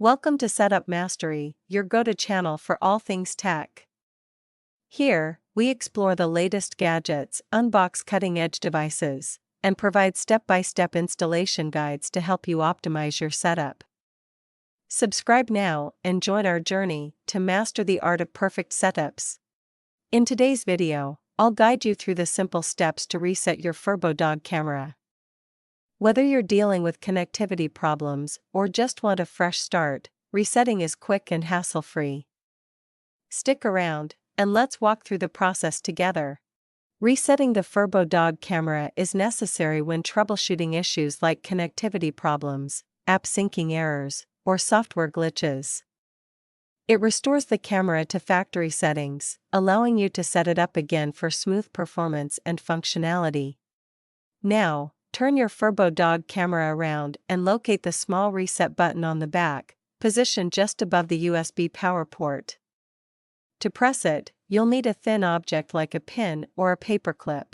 Welcome to Setup Mastery, your go-to channel for all things tech. Here, we explore the latest gadgets, unbox cutting-edge devices, and provide step-by-step installation guides to help you optimize your setup. Subscribe now and join our journey to master the art of perfect setups. In today's video, I'll guide you through the simple steps to reset your Furbo dog camera. Whether you're dealing with connectivity problems or just want a fresh start, resetting is quick and hassle-free. Stick around, and let's walk through the process together. Resetting the Furbo dog camera is necessary when troubleshooting issues like connectivity problems, app syncing errors, or software glitches. It restores the camera to factory settings, allowing you to set it up again for smooth performance and functionality. Now, turn your Furbo dog camera around and locate the small reset button on the back, positioned just above the USB power port. To press it, you'll need a thin object like a pin or a paperclip.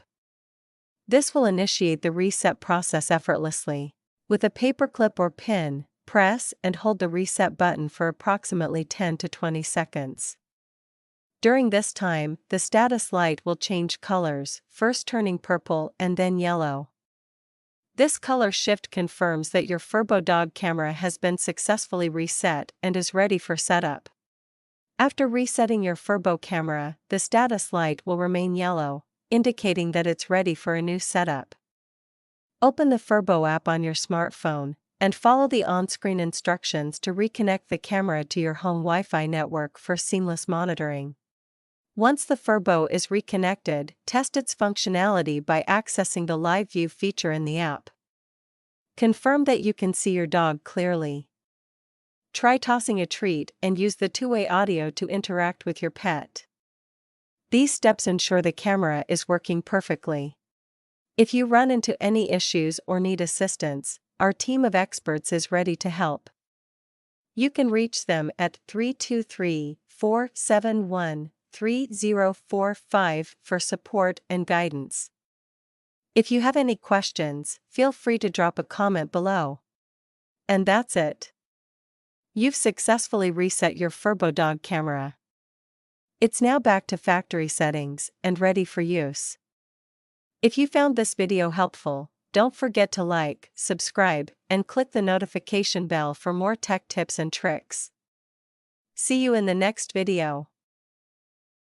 This will initiate the reset process effortlessly. With a paperclip or pin, press and hold the reset button for approximately 10 to 20 seconds. During this time, the status light will change colors, first turning purple and then yellow. This color shift confirms that your Furbo dog camera has been successfully reset and is ready for setup. After resetting your Furbo camera, the status light will remain yellow, indicating that it's ready for a new setup. Open the Furbo app on your smartphone, and follow the on-screen instructions to reconnect the camera to your home Wi-Fi network for seamless monitoring. Once the Furbo is reconnected, test its functionality by accessing the Live View feature in the app. Confirm that you can see your dog clearly. Try tossing a treat and use the two-way audio to interact with your pet. These steps ensure the camera is working perfectly. If you run into any issues or need assistance, our team of experts is ready to help. You can reach them at 323-471-3045 for support and guidance. If you have any questions, feel free to drop a comment below. And that's it. You've successfully reset your Furbo dog camera. It's now back to factory settings and ready for use. If you found this video helpful, don't forget to like, subscribe, and click the notification bell for more tech tips and tricks. See you in the next video.